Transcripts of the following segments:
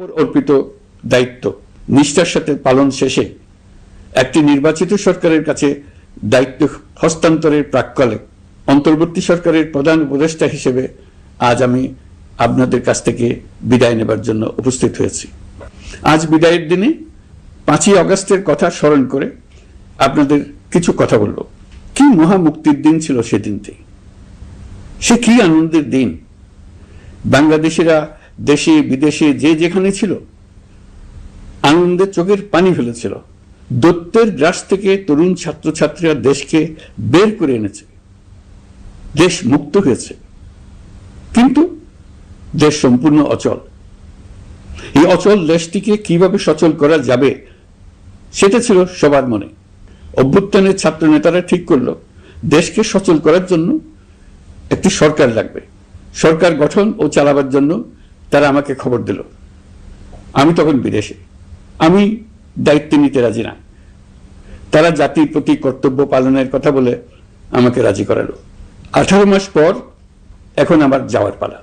অর্পিত দায়িত্ব নিষ্ঠার সাথে পালন শেষে একটি নির্বাচিত সরকারের কাছে দায়িত্ব হস্তান্তরের প্রাক্কালে অন্তর্বর্তী সরকারের প্রধান উপদেষ্টা হিসেবে আজ আমি আপনাদের কাছ থেকে বিদায় নেবার জন্য উপস্থিত হয়েছি। আজ বিদায়ের দিনে 5ই আগস্টের কথা স্মরণ করে আপনাদের কিছু কথা বলব। কি মহা মুক্তির দিন ছিল সেদিনটি, সে কি আনন্দের দিন। বাংলাদেশিরা দেশে বিদেশে যে যেখানে ছিল আনন্দে চোখের পানি ফেলেছিল। দৈত্যের গ্রাস থেকে তরুণ ছাত্রছাত্রীরা দেশকে বের করে এনেছে, দেশ মুক্ত হয়েছে। কিন্তু দেশ সম্পূর্ণ অচল। এই অচল দেশটিকে কিভাবে সচল করা যাবে সেটা ছিল সবার মনে। অভ্যুত্থানের ছাত্র নেতারা ঠিক করলো দেশকে সচল করার জন্য একটি সরকার লাগবে। সরকার গঠন ও চালাবার জন্য তারা আমাকে খবর দিল। আমি তখন বিদেশে, আমি দায়িত্ব নিতে রাজি না। তারা জাতির প্রতি কর্তব্য পালনের কথা বলে আমাকে রাজি করালো। 18 মাস পর এখন আমার যাওয়ার পালা।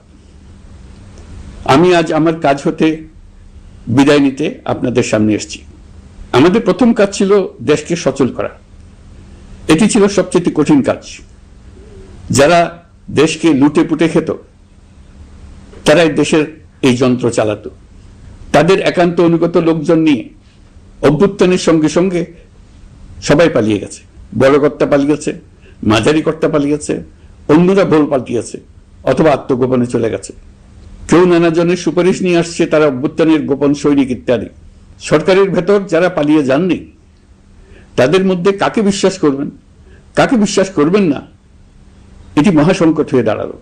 আমি আজ আমার কাজ হতে বিদায় নিতে আপনাদের সামনে এসেছি। আমাদের প্রথম কাজ ছিল দেশকে সচল করা। এটি ছিল সবচেয়ে কঠিন কাজ। যারা দেশকে লুটে পুটে খেত তারাই দেশের এই যন্ত্র চালাতো। তাদের একান্ত অনুগত লোকজন নিয়ে অভ্যুত্থানের সঙ্গে সঙ্গে সবাই পালিয়ে গেছে। বড় কর্তা পালিয়ে গেছে, মাঝারি কর্তা পালিয়ে গেছে, অন্যরা ভোল পাল্টিয়েছে অথবা আত্মগোপনে চলে গেছে। কেউ নানা জনের সুপারিশ নিয়ে আসছে, তারা অভ্যুত্থানের গোপন সৈনিক ইত্যাদি। সরকারের ভেতর যারা পালিয়ে যাননি তাদের মধ্যে কাকে বিশ্বাস করবেন, কাকে বিশ্বাস করবেন না, এটি মহাসংকট হয়ে দাঁড়ালো।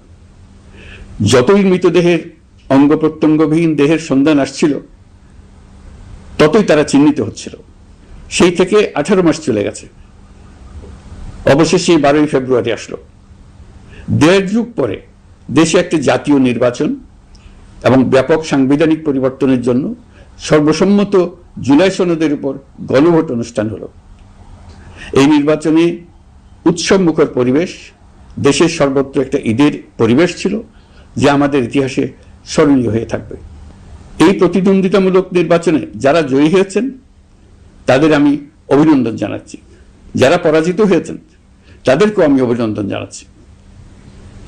যতই মৃতদেহের অঙ্গ প্রত্যঙ্গবিহীন দেহের সন্ধান আসছিল ততই তারা চিহ্নিত হচ্ছিল। সেই থেকে 18 মাস চলে গেছে। অবশেষে 12ই ফেব্রুয়ারি আসলো। 1.5 যুগ পরে দেশে একটি জাতীয় নির্বাচন এবং ব্যাপক সাংবিধানিক পরিবর্তনের জন্য সর্বসম্মত জুলাই সনদের উপর গণভোট অনুষ্ঠান হলো। এই নির্বাচনে উৎসব মুখর পরিবেশ, দেশের সর্বত্র একটা ঈদের পরিবেশ ছিল যা আমাদের ইতিহাসে স্মরণীয় হয়ে থাকবে। এই প্রতিদ্বন্দ্বিতামূলক নির্বাচনে যারা জয়ী হয়েছেন তাদের আমি অভিনন্দন জানাচ্ছি। যারা পরাজিত হয়েছেন তাদেরকেও আমি অভিনন্দন জানাচ্ছি।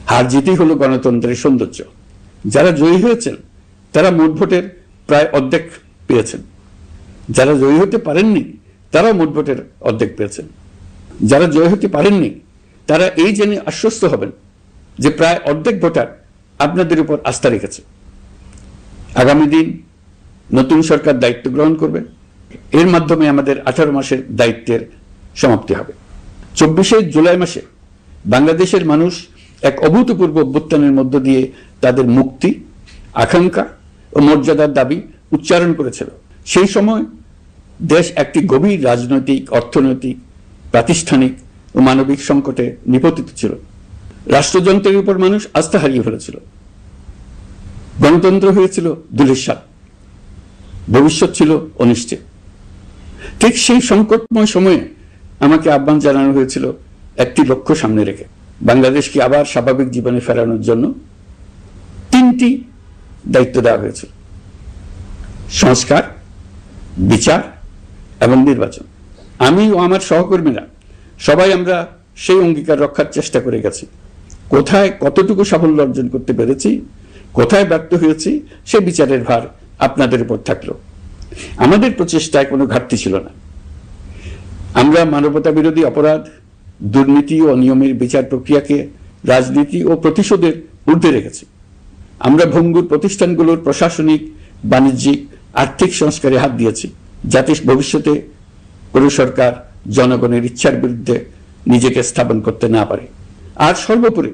হার জিতই হলো গণতন্ত্রের সৌন্দর্য। যারা জয়ী হয়েছেন তারা মোট ভোটের প্রায় অর্ধেক পেয়েছেন। যারা জয়ী হতে পারেননি তারাও মোট ভোটের অর্ধেক পেয়েছেন। যারা জয়ী হতে পারেননি তারা এই জেনে আশ্বস্ত হবেন যে প্রায় অর্ধেক ভোটার আপনাদের উপর আস্থা রেখেছে। আগামী দিন নতুন সরকার দায়িত্ব গ্রহণ করবে। এর মাধ্যমে আমাদের 18 মাসের দায়িত্বের সমাপ্তি হবে। 24শে জুলাই মাসে বাংলাদেশের মানুষ এক অভূতপূর্ব অভ্যুত্থানের মধ্য দিয়ে তাদের মুক্তি, আকাঙ্ক্ষা ও মর্যাদার দাবি উচ্চারণ করেছিল। সেই সময় দেশ একটি গভীর রাজনৈতিক, অর্থনৈতিক, প্রাতিষ্ঠানিক ও মানবিক সংকটে নিপতিত ছিল। রাষ্ট্রযন্ত্রের উপর মানুষ আস্থা হারিয়ে ফেলেছিল। গণতন্ত্র হয়েছিল ধূলিসাৎ, ভবিষ্যৎ ছিল অনিশ্চিত। ঠিক সেই সংকটময় সময়ে আমাকে আহ্বান জানানো হয়েছিল একটি লক্ষ্য সামনে রেখে বাংলাদেশকে আবার স্বাভাবিক জীবনে ফেরানোর জন্য 3টি দায়িত্ব দেওয়া হয়েছিল: সংস্কার, বিচার এবং নির্বাচন। আমি ও আমার সহকর্মীরা সবাই আমরা সেই অঙ্গীকার রক্ষার চেষ্টা করে গেছি। কোথায় কতটুকু সাফল্য অর্জন করতে পেরেছি, কোথায় ব্যর্থ হয়েছি, সে বিচারের ভার আপনাদের উপর থাকলো। আমাদের প্রচেষ্টায় কোনো ঘাটতি ছিল না। আমরা মানবতা বিরোধী অপরাধ, দুর্নীতি ও অনিয়মের বিচার প্রক্রিয়াকে রাজনীতি ও প্রতিশোধের ঊর্ধ্বে রেখেছি। আমরা ভঙ্গুর প্রতিষ্ঠানগুলোর প্রশাসনিক, বাণিজ্যিক, আর্থিক সংস্কারে হাত দিয়েছি যাতে ভবিষ্যতে কোনো সরকার জনগণের ইচ্ছার বিরুদ্ধে নিজেকে স্থাপন করতে না পারে। আর সর্বোপরি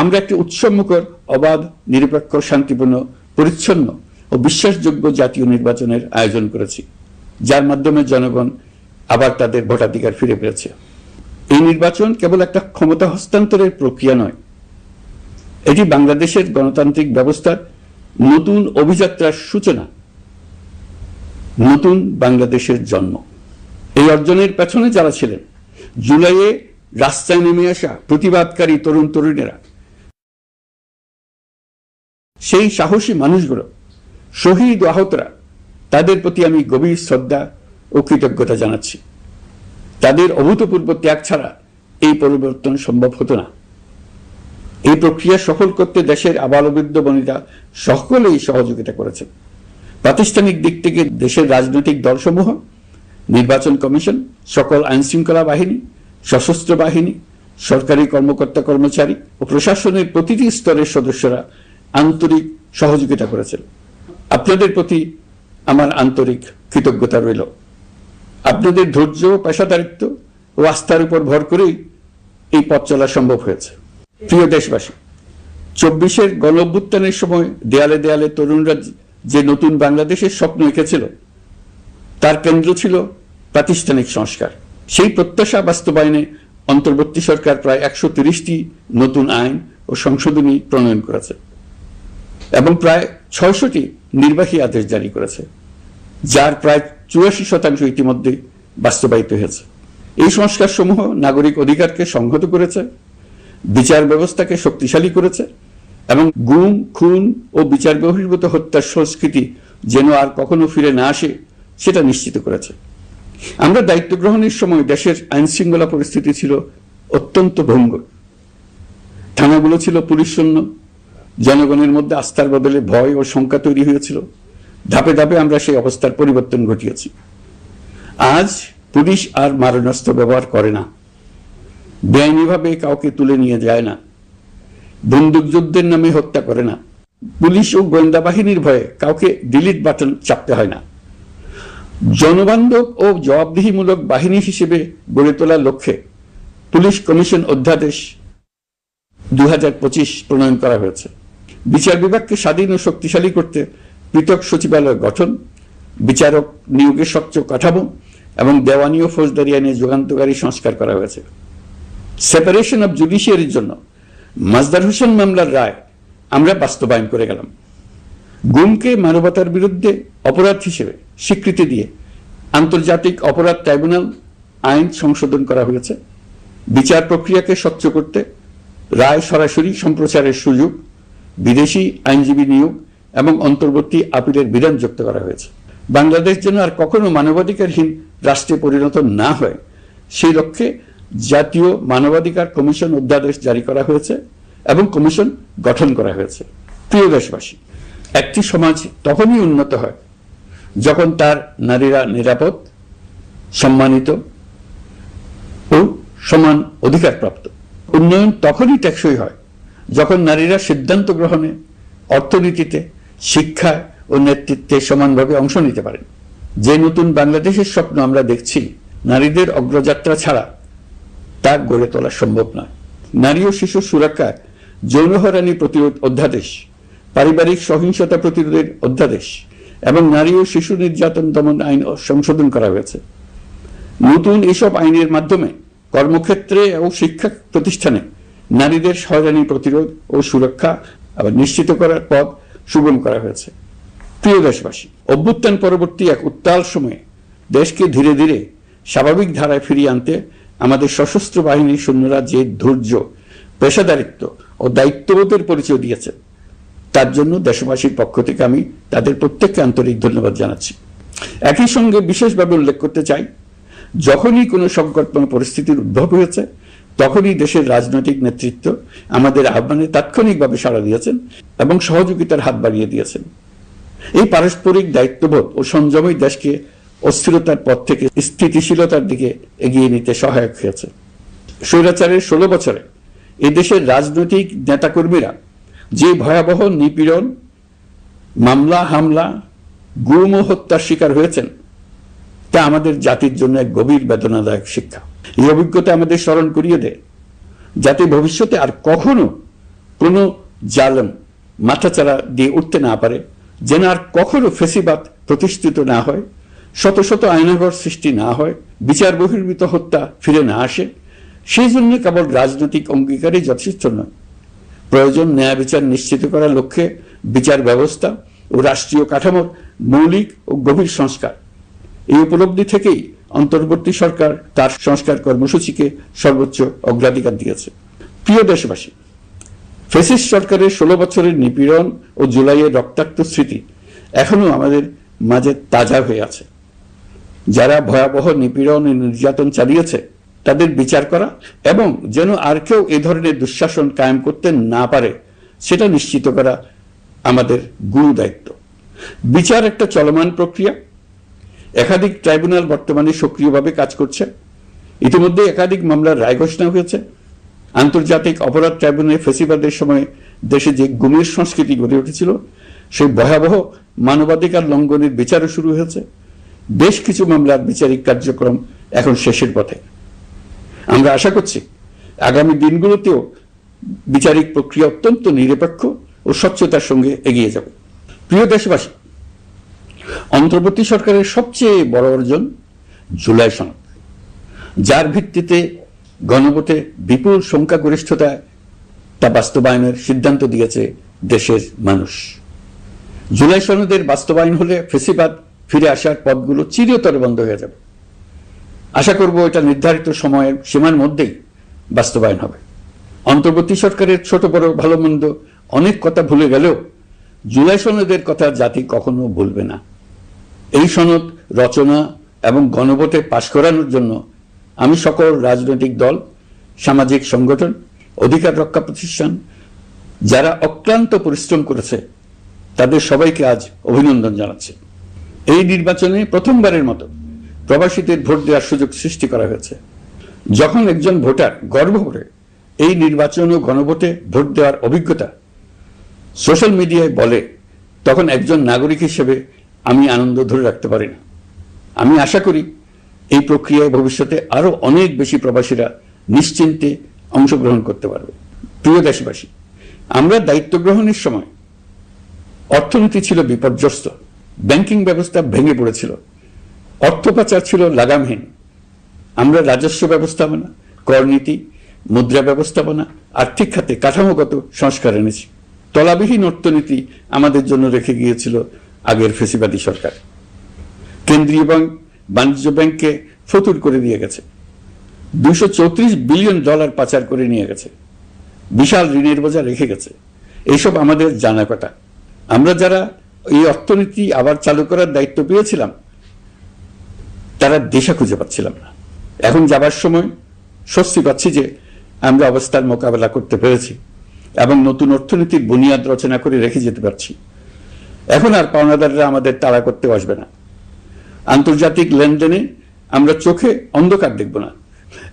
আমরা একটি উৎসবমুখর, অবাধ, নিরপেক্ষ, শান্তিপূর্ণ, পরিচ্ছন্ন ও বিশ্বাসযোগ্য জাতীয় নির্বাচনের আয়োজন করেছি, যার মাধ্যমে জনগণ আবার তাদের ভোটাধিকার ফিরে পেয়েছে। এই নির্বাচন কেবল একটা ক্ষমতা হস্তান্তরের প্রক্রিয়া নয়, এটি বাংলাদেশের গণতান্ত্রিক ব্যবস্থার নতুন অভিযাত্রার সূচনা, নতুন বাংলাদেশের জন্ম। এই অর্জনের পেছনে যারা ছিলেন, জুলাইয়ে রাস্তায় নেমে আসা প্রতিবাদকারী তরুণ তরুণীরা, সেই সাহসী মানুষগুলো শহীদ ও আহতরা, তাদের প্রতি আমি গভীর শ্রদ্ধা ও কৃতজ্ঞতা জানাচ্ছি। তাদের অভূতপূর্ব ত্যাগ ছাড়া এই পরিবর্তন সম্ভব হতো না। এই প্রক্রিয়া সফল করতে দেশের আবালবৃদ্ধ বনিতা সকলেই সহযোগিতা করেছেন। প্রাতিষ্ঠানিক দিক থেকে দেশের রাজনৈতিক দলসমূহ, নির্বাচন কমিশন, সকল আইনশৃঙ্খলা বাহিনী, সশস্ত্র বাহিনী, সরকারি কর্মকর্তা কর্মচারী ও প্রশাসনের প্রতিটি স্তরের সদস্যরা আন্তরিক সহযোগিতা করেছেন। আপনাদের প্রতি আমার আন্তরিক কৃতজ্ঞতা রইল। আপনাদের ধৈর্য, পেশাদারিত্ব ও আস্থার উপর ভর করেই এই পথ চলা সম্ভব হয়েছে। প্রিয় দেশবাসী, 24-এর গণঅভ্যুত্থানের সময় দেয়ালে দেয়ালে তরুণরা যে নতুন বাংলাদেশের স্বপ্ন এঁকেছিল, তার কেন্দ্র ছিল প্রাতিষ্ঠানিক সংস্কার। সেই প্রত্যাশা বাস্তবায়নে অন্তর্বর্তী সরকার প্রায় 130টি নতুন আইন ও সংশোধনী প্রণয়ন করেছে এবং প্রায় 600টি নির্বাহী আদেশ জারি করেছে, যার প্রায় 84% ইতিমধ্যে বাস্তবায়িত হয়েছে। এই সংস্কার সমূহ নাগরিক অধিকারকে সংহত করেছে, বিচার ব্যবস্থাকে শক্তিশালী করেছে এবং গুম, খুন ও বিচার বহির্ভূত হত্যার সংস্কৃতি যেন আর কখনো ফিরে না আসে সেটা নিশ্চিত করেছে। আমরা দায়িত্ব গ্রহণের সময় দেশের আইন শৃঙ্খলা পরিস্থিতি ছিল অত্যন্ত ভঙ্গুর। থানাগুলো ছিল পুলিশ শূন্য, জনগণের মধ্যে আস্থার বদলে ভয় ও শঙ্কা তৈরি হয়েছিল। ধাপে ধাপে আমরা সেই অবস্থার পরিবর্তন ঘটিয়েছি। আজ পুলিশ আর মারণাস্ত্র ব্যবহার করে না, বেআইনিভাবে কাউকে তুলে নিয়ে যায় না, বন্দুক যুদ্ধের নামে হত্যা করে না, পুলিশ ও গোয়েন্দা বাহিনীর ভয়ে কাউকে ডিলিট বাটন চাপতে হয় না। জনবান্ধব ও জবাবদিহিমূলক বাহিনী হিসেবে গড়ে তোলার লক্ষ্যে পুলিশ কমিশন অধ্যাদেশ 2025 প্রণয়ন করা হয়েছে। বিচার বিভাগকে স্বাধীন ও শক্তিশালী করতে পৃথক সচিবালয় গঠন, বিচারক নিয়োগের স্বচ্ছ কাঠামো এবং দেওয়ানি ও ফৌজদারি আইনে যুগান্তকারী সংস্কার করা হয়েছে। সেপারেশন অব জুডিশিয়ারির জন্য মাজদার হোসেন মামলার রায় আমরা বাস্তবায়ন করে গেলাম। গুমকে মানবতার বিরুদ্ধে অপরাধ হিসেবে স্বীকৃতি দিয়ে আন্তর্জাতিক অপরাধ ট্রাইব্যুনাল আইন সংশোধন করা হয়েছে। বিচার প্রক্রিয়াকে স্বচ্ছ করতে রায় সরাসরি সম্প্রচারের সুযোগ, বিদেশি আইনজীবী নিয়োগ এবং অন্তর্বর্তী আপিলের বিধান যুক্ত করা হয়েছে। বাংলাদেশ যেন আর কখনো মানবাধিকারহীন রাষ্ট্রে পরিণত না হয় সেই লক্ষ্যে জাতীয় মানবাধিকার কমিশন অধ্যাদেশ জারি করা হয়েছে এবং কমিশন গঠন করা হয়েছে। প্রিয় দেশবাসী, একটি সমাজ তখনই উন্নত হয় যখন তার নারীরা নিরাপদ, সম্মানিত ও সমান অধিকারপ্রাপ্ত। উন্নয়ন তখনই টেকসই হয় যখন নারীরা সিদ্ধান্ত গ্রহণে, অর্থনীতিতে, শিক্ষায় ও নেতৃত্বে সমানভাবে অংশ নিতে পারেন। যে নতুন বাংলাদেশের স্বপ্ন আমরা দেখছি, নারীদের অগ্রযাত্রা ছাড়া তা গড়ে তোলা সম্ভব নয়। নারী ও শিশু সুরক্ষায় যৌন হয়রানি প্রতিরোধ অধ্যাদেশ, পারিবারিক সহিংসতা প্রতিরোধের অধ্যাদেশ এবং নারী ও শিশু নির্যাতন দমন আইন সংশোধন করা হয়েছে। নতুন এসব আইনের মাধ্যমে কর্মক্ষেত্রে ও শিক্ষা প্রতিষ্ঠানে নারীদের হয়রানি প্রতিরোধ ও সুরক্ষা আবার নিশ্চিত করার পথ সুগম করা হয়েছে। প্রিয় দেশবাসী, অভ্যুত্থান পরবর্তী এক উত্তাল সময়ে দেশকে ধীরে ধীরে স্বাভাবিক ধারায় ফিরিয়ে আনতে আমাদের সশস্ত্র বাহিনীর সৈন্যরা যে ধৈর্য, পেশাদারিত্ব ও দায়িত্ববোধের পরিচয় দিয়েছে, তার জন্য দেশবাসীর পক্ষ থেকে আমি তাদের প্রত্যেককে আন্তরিক ধন্যবাদ জানাচ্ছি। একই সঙ্গে বিশেষভাবে উল্লেখ করতে চাই, যখনই কোনো সংকটময় পরিস্থিতির উদ্ভব হয়েছে, তখনই দেশের রাজনৈতিক নেতৃত্ব আমাদের আহ্বানে তাৎক্ষণিকভাবে সাড়া দিয়েছেন এবং সহযোগিতার হাত বাড়িয়ে দিয়েছেন। এই পারস্পরিক দায়িত্ববোধ ও সংযমই দেশকে অস্থিরতার পথ থেকে স্থিতিশীলতার দিকে এগিয়ে নিতে সহায়ক হয়েছে। স্বৈরাচারের 16 বছরে এই দেশের রাজনৈতিক নেতাকর্মীরা যে ভয়াবহ নিপীড়ন, মামলা, হামলা, গুম ও হত্যার শিকার হয়েছেন, তা আমাদের জাতির জন্য এক গভীর বেদনাদায়ক শিক্ষা। এই অভিজ্ঞতা আমাদের স্মরণ করিয়ে দেয়, যাতে ভবিষ্যতে আর কখনো কোনো জালেম মাথাচাড়া দিয়ে উঠতে না পারে, যেন আর কখনো ফেসিবাদ প্রতিষ্ঠিত না হয়, শত শত আয়নাঘর সৃষ্টি না হয়, বিচার বহির্ভূত হত্যা ফিরে না আসে। সেই জন্য কেবল রাজনৈতিক অঙ্গীকারই যথেষ্ট নয়, প্রয়োজন ন্যায় বিচার নিশ্চিত করার লক্ষ্যে বিচার ব্যবস্থা ও রাষ্ট্রীয় কাঠামোর মৌলিক ও গভীর সংস্কার। এই উপলব্ধি থেকেই অন্তর্বর্তী সরকার তার সংস্কার কর্মসূচিকে সর্বোচ্চ অগ্রাধিকার দিয়েছে। প্রিয় দেশবাসী, ফ্যাসিস্ট সরকারের 16 বছরের নিপীড়ন ও জুলাইয়ের রক্তাক্ত স্মৃতি এখনো আমাদের মাঝে তাজা হয়ে আছে। যারা ভয়াবহ নিপীড়ন ও নির্যাতন চালিয়েছে তাদের বিচার করা এবং যেন আর কেউ এ ধরনের দুঃশাসন কায়েম করতে না পারে সেটা নিশ্চিত করা আমাদের গুরু দায়িত্ব। বিচার একটা চলমান প্রক্রিয়া। একাধিক ট্রাইব্যুনাল বর্তমানে সক্রিয়ভাবে কাজ করছে। ইতিমধ্যে একাধিক মামলার রায় ঘোষণা হয়েছে। আন্তর্জাতিক অপরাধ ট্রাইব্যুনালে ফেসিবাদের সময় দেশে যে গুমের সংস্কৃতি গড়ে উঠেছিল সেই ভয়াবহ মানবাধিকার লঙ্ঘনের বিচারও শুরু হয়েছে। বেশ কিছু মামলার বিচারিক কার্যক্রম এখন শেষের পথে। আমরা আশা করছি আগামী দিনগুলোতেও বিচারিক প্রক্রিয়া অত্যন্ত নিরপেক্ষ ও স্বচ্ছতার সঙ্গে এগিয়ে যাবে। প্রিয় দেশবাসী, অন্তর্বর্তী সরকারের সবচেয়ে বড় অর্জন জুলাই সনদ, যার ভিত্তিতে গণভোটে বিপুল সংখ্যাগরিষ্ঠতায় তা বাস্তবায়নের সিদ্ধান্ত দিয়েছে দেশের মানুষ। জুলাই সনদের বাস্তবায়ন হলে ফেসিবাদ ফিরে আসার পথগুলো চিরতরে বন্ধ হয়ে যাবে। আশা করব এটা নির্ধারিত সময়ের সীমার মধ্যেই বাস্তবায়ন হবে। অন্তর্বর্তী সরকারের ছোট বড় ভালো মন্দ অনেক কথা ভুলে গেলেও জুলাই সনদের কথা জাতি কখনো ভুলবে না। এই সনদ রচনা এবং গণভোটে পাশ করানোর জন্য আমি সকল রাজনৈতিক দল, সামাজিক সংগঠন, অধিকার রক্ষা প্রতিষ্ঠান যারা অক্লান্ত পরিশ্রম করেছে তাদের সবাইকে আজ অভিনন্দন জানাচ্ছি। এই নির্বাচনে প্রথমবারের মতো প্রবাসীদের ভোট দেওয়ার সুযোগ সৃষ্টি করা হয়েছে। যখন একজন ভোটার গর্ব করে এই নির্বাচন ও গণভোটে ভোট দেওয়ার অভিজ্ঞতা সোশ্যাল মিডিয়ায় বলে, তখন একজন নাগরিক হিসেবে আমি আনন্দ ধরে রাখতে পারি না। আমি আশা করি এই প্রক্রিয়ায় ভবিষ্যতে আরো অনেক বেশি প্রবাসীরা নিশ্চিন্তে অংশগ্রহণ করতে পারবে। প্রিয় দেশবাসী, আমরা দায়িত্ব গ্রহণের সময় অর্থনীতি ছিল বিপর্যস্ত, ব্যাংকিং ব্যবস্থা ভেঙে পড়েছিল, অর্থ পাচার ছিল লাগামহীন। আমরা রাজস্ব ব্যবস্থাপনা, করনীতি, মুদ্রা ব্যবস্থাপনা, আর্থিক খাতে কাঠামোগত সংস্কার এনেছি। তলাবিহীন অর্থনীতি আমাদের জন্য রেখে গিয়েছিল আগের ফেসিবাদী সরকার। কেন্দ্রীয় ব্যাংক বাণিজ্য ব্যাংককে ফতুর করে দিয়ে গেছে, $234 বিলিয়ন পাচার করে নিয়ে গেছে, বিশাল ঋণের বোঝা রেখে গেছে। এইসব আমাদের জানা কথা। আমরা যারা এই অর্থনীতি আবার চালু করার দায়িত্ব পেয়েছিলাম তারা দিশা খুঁজে পাচ্ছিলাম না। এখন যাবার সময় স্বস্তি পাচ্ছি যে আমরা অবস্থার মোকাবেলা করতে পেরেছি এবং নতুন অর্থনীতির বুনিয়াদ রচনা করে রেখে যেতে পারছি। এখন আর পাওনাদাররা আমাদের তাড়া করতে আসবে না। আন্তর্জাতিক লেনদেনে আমরা চোখে অন্ধকার দেখব না।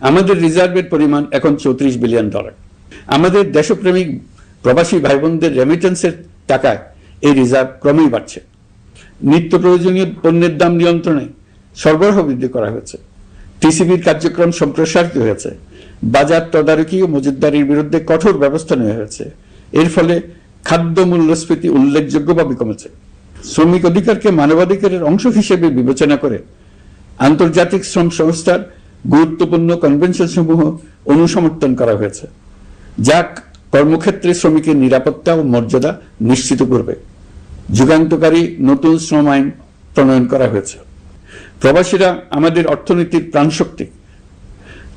আমাদের রিজার্ভের পরিমাণ এখন $34 বিলিয়ন। আমাদের দেশপ্রেমিক প্রবাসী ভাই বোনদের রেমিটেন্সের টাকায় এই রিজার্ভ ক্রমেই বাড়ছে। নিত্য প্রয়োজনীয় পণ্যের দাম নিয়ন্ত্রণে সরবরাহ বৃদ্ধি করা হয়েছে। টিসিবির কার্যক্রম সম্প্রসারিত হয়েছে। বাজার তদারকি ও মজুতদারির বিরুদ্ধে কঠোর ব্যবস্থা নেওয়া হয়েছে। এর ফলে খাদ্য মূল্যস্ফীতি উল্লেখযোগ্যভাবে কমেছে। শ্রমিক অধিকারকে মানবাধিকারের অংশ হিসেবে বিবেচনা করে আন্তর্জাতিক শ্রম সংস্থার গুরুত্বপূর্ণ কনভেনশন সমূহ অনুসমর্থন করা হয়েছে, যা কর্মক্ষেত্রে শ্রমিকের নিরাপত্তা ও মর্যাদা নিশ্চিত করবে। যুগান্তকারী নতুন শ্রম আইন প্রণয়ন করা হয়েছে। প্রবাসীরা আমাদের অর্থনীতির প্রাণশক্তি।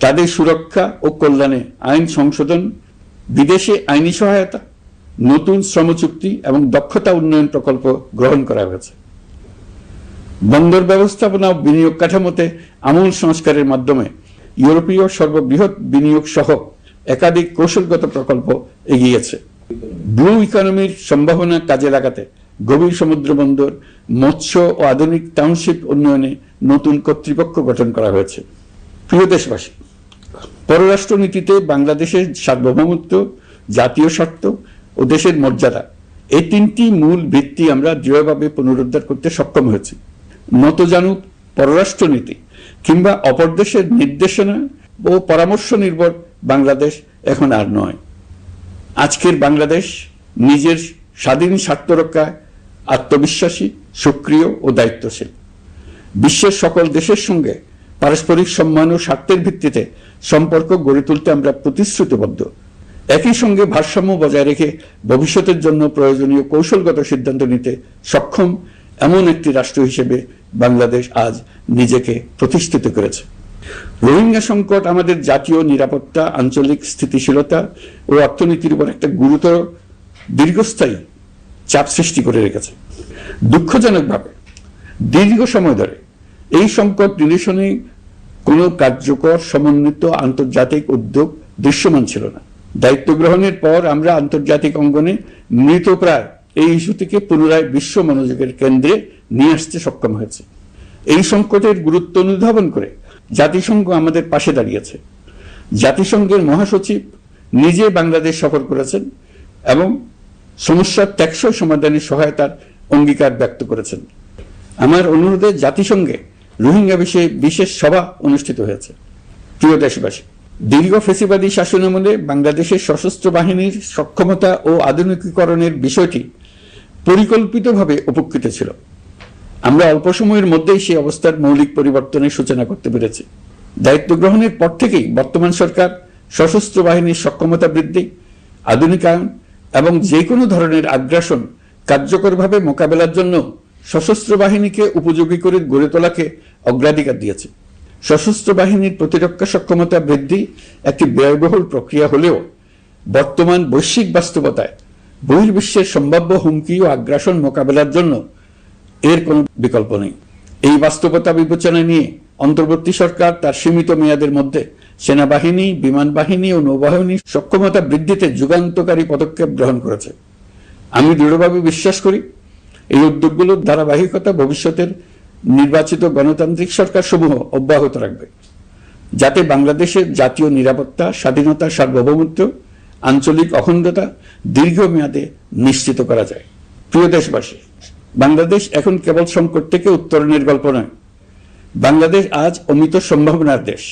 তাদের সুরক্ষা ও কল্যাণে আইন সংশোধন, বিদেশে আইনি সহায়তা, নতুন শ্রম চুক্তি এবং দক্ষতা উন্নয়ন প্রকল্প গ্রহণ করা হয়েছে। বন্দর ব্যবস্থাপনা ও বিনিয়োগ কাঠামোতে আমূল সংস্কারের মাধ্যমে ইউরোপীয় সর্ববৃহৎ বিনিয়োগ সহ একাধিক কৌশলগত প্রকল্প এগিয়েছে। ব্লু ইকোনমির সম্ভাবনা কাজে লাগাতে গভীর সমুদ্র বন্দর, মৎস্য ও আধুনিক টাউনশিপ উন্নয়নে নতুন কর্তৃপক্ষ গঠন করা হয়েছে। প্রিয় দেশবাসী, পররাষ্ট্রনীতিতে বাংলাদেশের সার্বভৌমত্ব, জাতীয় স্বার্থ ও দেশের মর্যাদা, এই তিনটি মূল ভিত্তি আমরা দৃঢ়ভাবে পুনরুদ্ধার করতে সক্ষম হয়েছি। নতজানু পররাষ্ট্রনীতি কিংবা অপর দেশের নির্দেশনা ও পরামর্শ নির্ভর বাংলাদেশ এখন আর নয়। আজকের বাংলাদেশ নিজের স্বাধীন স্বার্থ রক্ষায় আত্মবিশ্বাসী, সক্রিয় ও দায়িত্বশীল। বিশ্বের সকল দেশের সঙ্গে পারস্পরিক সম্মান ও স্বার্থের ভিত্তিতে সম্পর্ক গড়ে তুলতে আমরা প্রতিশ্রুতিবদ্ধ। একই সঙ্গে ভারসাম্য বজায় রেখে ভবিষ্যতের জন্য প্রয়োজনীয় কৌশলগত সিদ্ধান্ত নিতে সক্ষম এমন একটি রাষ্ট্র হিসেবে বাংলাদেশ আজ নিজেকে প্রতিষ্ঠিত করেছে। রোহিঙ্গা সংকট আমাদের জাতীয় নিরাপত্তা, আঞ্চলিক স্থিতিশীলতা ও অর্থনীতির উপর একটা গুরুতর দীর্ঘস্থায়ী চাপ সৃষ্টি করে রেখেছে। দুঃখজনকভাবে দীর্ঘ সময় ধরে এই সংকট নিরসনে কোনো কার্যকর সমন্বিত আন্তর্জাতিক উদ্যোগ দৃশ্যমান ছিল না। দায়িত্ব গ্রহণের পর আমরা আন্তর্জাতিক অঙ্গনে মৃতপ্রায় এই ইস্যুটিকে পুনরায় বিশ্ব মনোযোগের কেন্দ্রে নিয়ে আসতে সক্ষম হয়েছে। এই সংকটের গুরুত্ব অনুধাবন করে জাতিসংঘ আমাদের পাশে দাঁড়িয়েছে। জাতিসংঘের মহাসচিব নিজে বাংলাদেশ সফর করেছেন এবং সমস্যার টেকসই সমাধানে সহায়তার অঙ্গীকার ব্যক্ত করেছেন। আমার অনুরোধে জাতিসংঘে রোহিঙ্গা বিষয়ে বিশেষ সভা অনুষ্ঠিত হয়েছে। প্রিয় দেশবাসী, দীর্ঘ ফ্যাসিবাদী শাসনামলে বাংলাদেশের সশস্ত্র বাহিনীর সক্ষমতা ও আধুনিকীকরণের বিষয়টি পরিকল্পিতভাবে উপেক্ষিত ছিল। আমরা অল্প সময়ের মধ্যেই সেই অবস্থার মৌলিক পরিবর্তনের সূচনা করতে পেরেছি। দায়িত্ব গ্রহণের পর থেকেই বর্তমান সরকার সশস্ত্র বাহিনীর সক্ষমতা বৃদ্ধি, আধুনিকায়ন এবং যে কোনো ধরনের আগ্রাসন কার্যকরভাবে মোকাবেলার জন্য সশস্ত্র বাহিনীকে উপযোগী করে গড়ে তোলাকে অগ্রাধিকার দিয়েছে। সশস্ত্র বাহিনীর প্রতিরক্ষা সক্ষমতা বৃদ্ধি একটি ব্যয়বহুল প্রক্রিয়া হলেও বর্তমান বৈশ্বিক বাস্তবতায় বহির্বিশ্বের সম্ভাব্য হুমকি ও আগ্রাসন মোকাবেলার জন্য এর কোনো বিকল্প নেই। এই বাস্তবতা বিবেচনায় নিয়ে অন্তর্বর্তী সরকার তার সীমিত মেয়াদের মধ্যে সেনাবাহিনী, বিমান বাহিনী ও নৌবাহিনীর সক্ষমতা বৃদ্ধিতে যুগান্তকারী পদক্ষেপ গ্রহণ করেছে। আমি দৃঢ়ভাবে বিশ্বাস করি এই উদ্যোগগুলোর ধারাবাহিকতা ভবিষ্যতের নির্বাচিত গণতান্ত্রিক সরকার সমূহ অব্যাহত রাখবে, যাতে বাংলাদেশের জাতীয় নিরাপত্তা, স্বাধীনতা, সার্বভৌমত্ব, আঞ্চলিক অখণ্ডতা দীর্ঘমেয়াদে নিশ্চিত করা যায়। প্রিয় দেশবাসী, বাংলাদেশ এখন কেবল সংকট থেকে উত্তরণের গল্প নয়, বাংলাদেশ আজ অমিত সম্ভাবনার দেশ।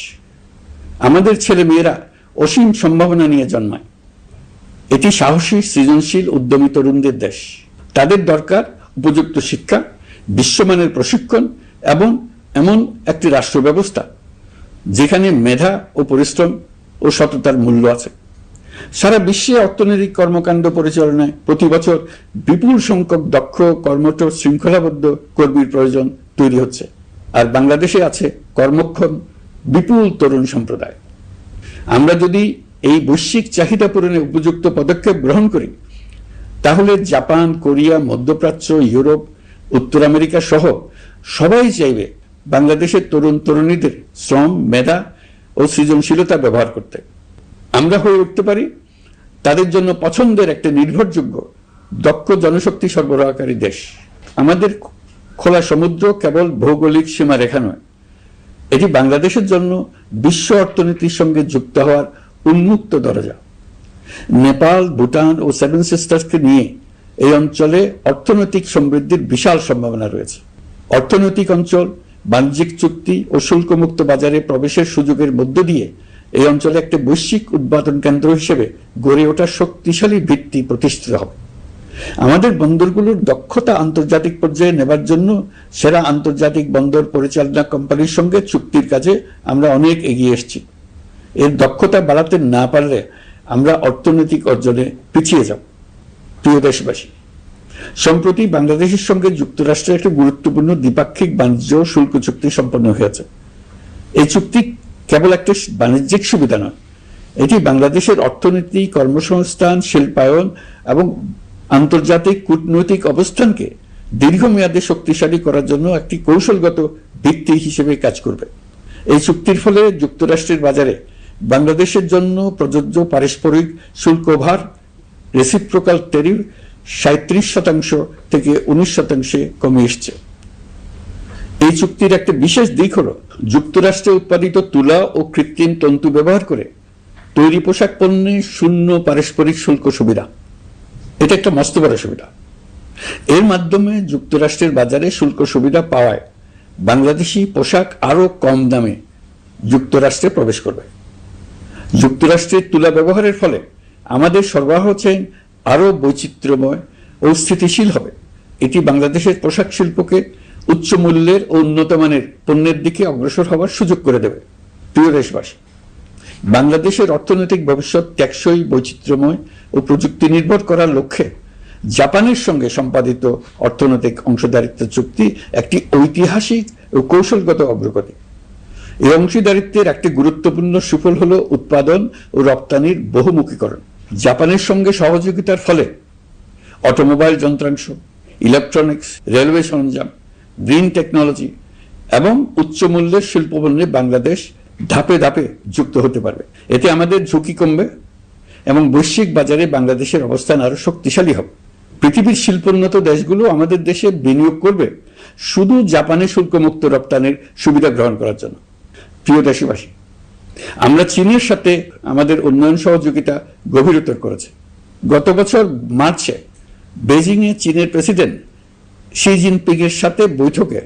আমাদের ছেলে মেয়েরা অসীম সম্ভাবনা নিয়ে জন্মায়। এটি সাহসী, সৃজনশীল, উদ্যমী তরুণদের দেশ। তাদের দরকার উপযুক্ত শিক্ষা, বিশ্বমানের প্রশিক্ষণ এবং এমন একটি রাষ্ট্র ব্যবস্থা যেখানে মেধা ও পরিশ্রম ও সততার মূল্য আছে। সারা বিশ্বে অর্থনৈতিক কর্মকাণ্ড পরিচালনায় প্রতি বছর বিপুল সংখ্যক দক্ষ, কর্মঠ, শৃঙ্খলাবদ্ধ কর্মীর প্রয়োজন তৈরি হচ্ছে, আর বাংলাদেশে আছে কর্মক্ষম বিপুল তরুণ সম্প্রদায়। আমরা যদি এই বৈশ্বিক চাহিদা পূরণে উপযুক্ত পদক্ষেপ গ্রহণ করি, তাহলে জাপান, কোরিয়া, মধ্যপ্রাচ্য, ইউরোপ, উত্তর আমেরিকা সহ সবাই চাইবে বাংলাদেশের তরুণ তরুণীদের শ্রম, মেধা ও সৃজনশীলতা ব্যবহার করতে। আমরা হয়ে উঠতে পারি তাদের জন্য পছন্দের একটা নির্ভরযোগ্য, দক্ষ জনশক্তি সরবরাহকারী দেশ। আমাদের খোলা সমুদ্র কেবল ভৌগোলিক সীমারেখা নয়, এটি বাংলাদেশের জন্য বিশ্ব অর্থনীতির সঙ্গে যুক্ত হওয়ার উন্মুক্ত দরজা। নেপাল, ভুটান ও সেভেন সিস্টার্সকে নিয়ে এই অঞ্চলে অর্থনৈতিক সমৃদ্ধির বিশাল সম্ভাবনা রয়েছে। অর্থনৈতিক অঞ্চল, বাণিজ্যিক চুক্তি ও শুল্কমুক্ত বাজারে প্রবেশের সুযোগের মধ্য দিয়ে এই অঞ্চলে একটি বৈশ্বিক উৎপাদন কেন্দ্র হিসেবে গড়ে ওঠার শক্তিশালী ভিত্তি প্রতিষ্ঠিত হবে। আমাদের বন্দরগুলোর দক্ষতা আন্তর্জাতিক পর্যায়ে নেবার জন্য সেরা আন্তর্জাতিক বন্দর পরিচালনা কোম্পানির সঙ্গে চুক্তির কাজে আমরা অনেক এগিয়ে এসেছি। এর দক্ষতা বাড়াতে না পারলে আমরা অর্থনৈতিক অর্জনে পিছিয়ে যাব। প্রিয় দেশবাসী, সম্প্রতি বাংলাদেশের সঙ্গে যুক্তরাষ্ট্রের একটি গুরুত্বপূর্ণ দ্বিপাক্ষিক বাণিজ্য শুল্ক চুক্তি সম্পন্ন হয়েছে। এই চুক্তি কেবল একটি বাণিজ্যিক সুবিধা নয়, এটি বাংলাদেশের অর্থনীতি, কর্মসংস্থান, শিল্পায়ন এবং আন্তর্জাতিক কূটনৈতিক অবস্থানকে দীর্ঘমেয়াদে শক্তিশালী করার জন্য একটি কৌশলগত ভিত্তি হিসেবে কাজ করবে। এই চুক্তির ফলে যুক্তরাষ্ট্রের বাজারে বাংলাদেশের জন্য প্রযোজ্য পারস্পরিক শুল্ক ভার, রেসিপ্রোকাল ট্যারিফ 37% থেকে 19% কমে এসছে। এই চুক্তির একটা বিশেষ দিক হলো যুক্তরাষ্ট্রে উৎপাদিত তুলা ও কৃত্রিম তন্তু ব্যবহার করে তৈরি পোশাক পণ্যে শূন্য পারস্পরিক শুল্ক সুবিধা। এটা একটা মস্ত বড় সুবিধা। এর মাধ্যমে যুক্তরাষ্ট্রের বাজারে শুল্ক সুবিধা পাওয়ায় বাংলাদেশি পোশাক আরো কম দামে যুক্তরাষ্ট্রে প্রবেশ করবে। যুক্তরাষ্ট্রের তুলা ব্যবহারের ফলে আমাদের সরবরাহ চেইন আরো বৈচিত্র্যময় ও স্থিতিশীল হবে। এটি বাংলাদেশের পোশাক শিল্পকে উচ্চ মূল্যের ও উন্নত মানের পণ্যের দিকে অগ্রসর হওয়ার সুযোগ করে দেবে। প্রিয় দেশবাসী, বাংলাদেশের অর্থনৈতিক ভবিষ্যৎ টেকসই, বৈচিত্র্যময় ও প্রযুক্তি নির্ভর করার লক্ষ্যে জাপানের সঙ্গে সম্পাদিত অর্থনৈতিক অংশীদারিত্ব চুক্তি একটি ঐতিহাসিক ও কৌশলগত অগ্রগতি। এই অংশীদারিত্বের একটি গুরুত্বপূর্ণ সুফল হল উৎপাদন ও রপ্তানির বহুমুখীকরণ। জাপানের সঙ্গে সহযোগিতার ফলে অটোমোবাইল যন্ত্রাংশ, ইলেকট্রনিক্স, রেলওয়ে সরঞ্জাম, গ্রিন টেকনোলজি এবং উচ্চ মূল্যের শিল্পপণ্যে বাংলাদেশ ধাপে ধাপে যুক্ত হতে পারবে। এতে আমাদের ঝুঁকি কমবে এবং বৈশ্বিক বাজারে বাংলাদেশের অবস্থান আরো শক্তিশালী হবে। পৃথিবীর শিল্পোন্নত দেশগুলো আমাদের দেশে বিনিয়োগ করবে শুধু জাপানে শুল্কমুক্ত রপ্তানির সুবিধা গ্রহণ করার জন্য। প্রিয় দেশবাসী, আমরা চীনের সাথে আমাদের উন্নয়ন সহযোগিতা গভীরতর করেছি। গত বছর মার্চে বেজিংয়ে চীনের প্রেসিডেন্ট শি জিনপিং এর সাথে বৈঠকে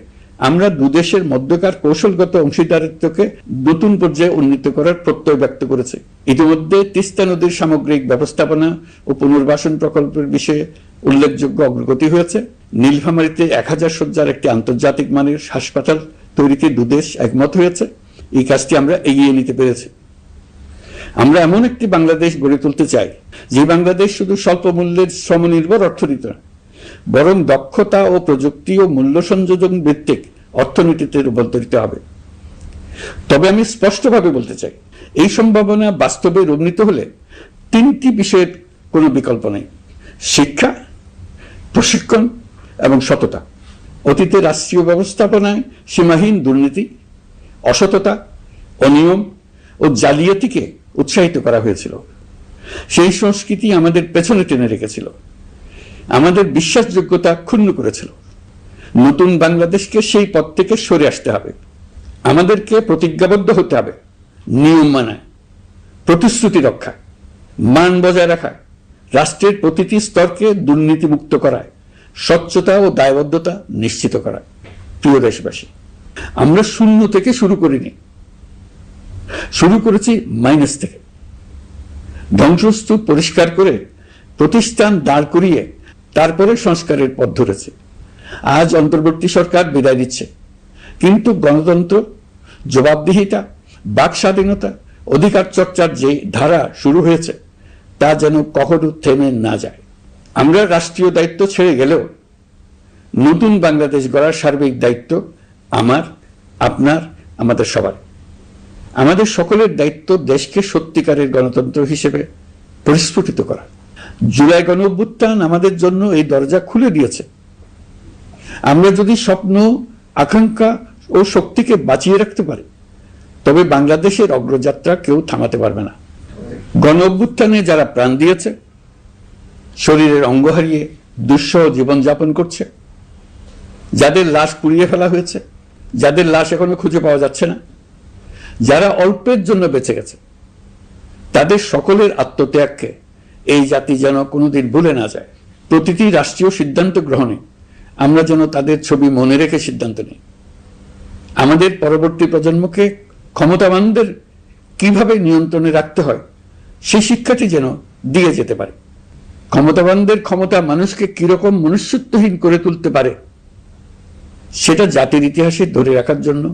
আমরা দুদেশের মধ্যকার কৌশলগত অংশীদারিত্বকে নতুন পর্যায়ে উন্নীত করার প্রত্যয় ব্যক্ত করেছে। ইতিমধ্যে তিস্তা নদীর সামগ্রিক ব্যবস্থাপনা ও পুনর্বাসন প্রকল্পের বিষয়ে উল্লেখযোগ্য অগ্রগতি হয়েছে। নীলফামারীতে 1000 শয্যার একটি আন্তর্জাতিক মানের হাসপাতাল তৈরিতে দুদেশ একমত হয়েছে। এই কাজটি আমরা এগিয়ে নিতে পেরেছি। আমরা এমন একটি বাংলাদেশ গড়ে তুলতে চাই যে বাংলাদেশ শুধু স্বল্প মূল্যের শ্রমনির্ভর অর্থনীতি নয়, বরং দক্ষতা ও প্রযুক্তি ও মূল্য সংযোজন ভিত্তিক অর্থনীতিতে রূপান্তরিত হবে। তবে আমি স্পষ্টভাবে বলতে চাই, এই সম্ভাবনা বাস্তবে রূপ নিতে হলে 3টি বিষয়ের কোনো বিকল্প নেই: শিক্ষা, প্রশিক্ষণ এবং সততা। অতীতে রাষ্ট্রীয় ব্যবস্থাপনায় সীমাহীন দুর্নীতি, অসততা, অনিয়ম ও জালিয়াতিকে উৎসাহিত করা হয়েছিল। সেই সংস্কৃতি আমাদের পেছনে টেনে রেখেছিল, আমাদের বিশ্বাসযোগ্যতা ক্ষুণ্ণ করেছিল। নতুন বাংলাদেশকে সেই পথ থেকে সরে আসতে হবে। আমাদেরকে প্রতিজ্ঞাবদ্ধ হতে হবে নিয়ম মানায়, প্রতিশ্রুতি রক্ষা, মান বজায় রাখায়, রাষ্ট্রের প্রতিটি স্তরকে দুর্নীতিমুক্ত করায়, স্বচ্ছতা ও দায়বদ্ধতা নিশ্চিত করায়। প্রিয় দেশবাসী, আমরা শূন্য থেকে শুরু করিনি, শুরু করেছি মাইনাস থেকে। ধ্বংসস্তূপ পরিষ্কার করে প্রতিষ্ঠান দাঁড় করিয়ে তারপরে সংস্কারের পথ ধরেছে। আজ অন্তর্বর্তী সরকার বিদায় দিচ্ছে, কিন্তু গণতন্ত্র, জবাবদিহিতা, বাক স্বাধীনতা, অধিকার চর্চার যে ধারা শুরু হয়েছে তা যেন কখনো থেমে না যায়। আমরা রাষ্ট্রীয় দায়িত্ব ছেড়ে গেলেও নতুন বাংলাদেশ গড়ার সার্বিক দায়িত্ব আমার, আপনার, আমাদের সবার। আমাদের সকলের দায়িত্ব দেশকে সত্যিকারের গণতন্ত্র হিসেবে পরিস্ফুটিত করা। জুলাই গণঅভ্যুত্থান আমাদের জন্য এই দরজা খুলে দিয়েছে। আমরা যদি স্বপ্ন, আকাঙ্ক্ষা ও শক্তিকে বাঁচিয়ে রাখতে পারি, তবে বাংলাদেশের অগ্রযাত্রা কেউ থামাতে পারবে না। গণঅভ্যুত্থানে যারা প্রাণ দিয়েছে, শরীরের অঙ্গ হারিয়ে দুঃসহ জীবনযাপন করছে, যাদের লাশ পুড়িয়ে ফেলা হয়েছে, যাদের লাশ এখনো খুঁজে পাওয়া যাচ্ছে না, যারা অল্পের জন্য বেঁচে গেছে, তাদের সকলের আত্মত্যাগকে এই জাতি যেন কোনোদিন ভুলে না যায়। প্রতিটি রাষ্ট্রীয় সিদ্ধান্ত গ্রহণে আমরা যেন তাদের ছবি মনে রেখে সিদ্ধান্ত নিই। আমাদের পরবর্তী প্রজন্মকে ক্ষমতাবানদের কিভাবে নিয়ন্ত্রণে রাখতে হয় সেই শিক্ষাটি যেন দিয়ে যেতে পারে। ক্ষমতাবানদের ক্ষমতা মানুষকে কিরকম মনুষ্যত্বহীন করে তুলতে পারে সেটা জাতির ইতিহাসে ধরে রাখার জন্য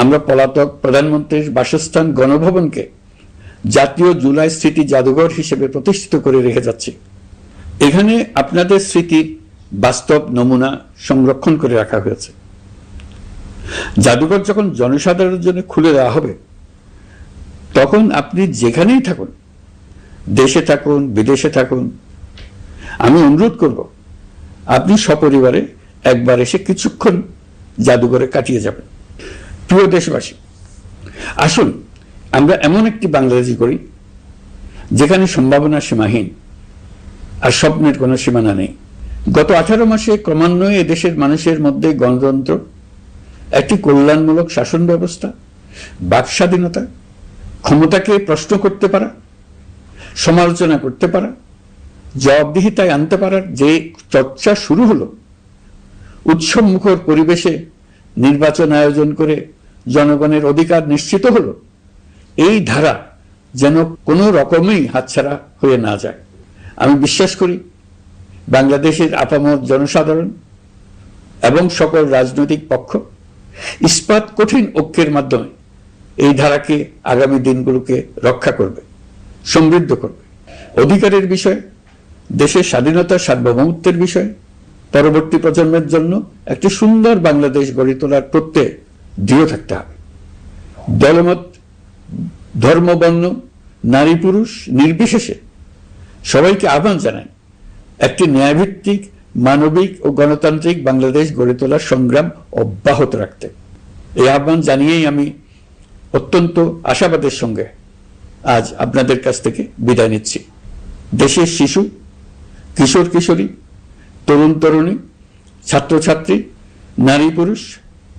আমরা পলাতক প্রধানমন্ত্রীর বাসস্থান গণভবনকে জাতীয় জুলাই স্মৃতি জাদুঘর হিসেবে প্রতিষ্ঠিত করে রেখে যাচ্ছি। এখানে আপনাদের স্মৃতির বাস্তব নমুনা সংরক্ষণ করে রাখা হয়েছে। জাদুঘর যখন জনসাধারণের জন্য খুলে দেওয়া হবে, তখন আপনি যেখানেই থাকুন, দেশে থাকুন, বিদেশে থাকুন, আমি অনুরোধ করব আপনি সপরিবারে একবার এসে কিছুক্ষণ জাদুঘরে কাটিয়ে যাবেন। প্রিয় দেশবাসী, আসুন আমরা এমন একটি বাংলাদেশ করি যেখানে সম্ভাবনা সীমাহীন আর স্বপ্নের কোনো সীমানা নেই। গত 18 মাসে ক্রমান্বয়ে এদেশের মানুষের মধ্যে গণতন্ত্র, একটি কল্যাণমূলক শাসন ব্যবস্থা, বাক স্বাধীনতা, ক্ষমতাকে প্রশ্ন করতে পারা, সমালোচনা করতে পারা, জবাবদিহিতায় আনতে পারার যে চর্চা শুরু হলো, উৎসবমুখর পরিবেশে নির্বাচন আয়োজন করে জনগণের অধিকার নিশ্চিত হলো, এই ধারা যেন কোনো রকমেই হাতছাড়া হয়ে না যায়। আমি বিশ্বাস করি বাংলাদেশের আপামর জনসাধারণ এবং সকল রাজনৈতিক পক্ষ ইস্পাত কঠিন ঐক্যের মাধ্যমে এই ধারাকে আগামী দিনগুলোকে রক্ষা করবে, সমৃদ্ধ করবে। অধিকারের বিষয়, দেশের স্বাধীনতা, সার্বভৌমত্বের বিষয় পরবর্তী প্রজন্মের জন্য একটি সুন্দর বাংলাদেশ গড়ে তোলার প্রত্যয়ে দৃঢ় থাকতে হবে। দলমত, ধর্ম, বর্ণ, নারী পুরুষ নির্বিশেষে সবাইকে আহ্বান জানাই একটি ন্যায়ভিত্তিক মানবিক ও গণতান্ত্রিক বাংলাদেশ গড়ে তোলার সংগ্রাম অব্যাহত রাখতে। এই আহ্বান জানিয়েই আমি অত্যন্ত আশাবাদের সঙ্গে আজ আপনাদের কাছ থেকে বিদায় নিচ্ছি। দেশের শিশু, কিশোর কিশোরী, তরুণ তরুণী, ছাত্রছাত্রী, নারী পুরুষ,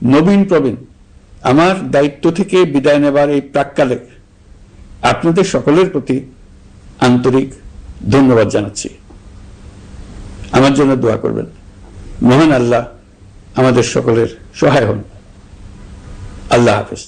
নবীন প্রবীণ, আমার দায়িত্ব থেকে বিদায় নেবার এই প্রাক্কালে আপনাদের সকলের প্রতি আন্তরিক ধন্যবাদ জানাচ্ছি। আমার জন্য দোয়া করবেন। মহান আল্লাহ আমাদের সকলের সহায় হন। আল্লাহ হাফেজ।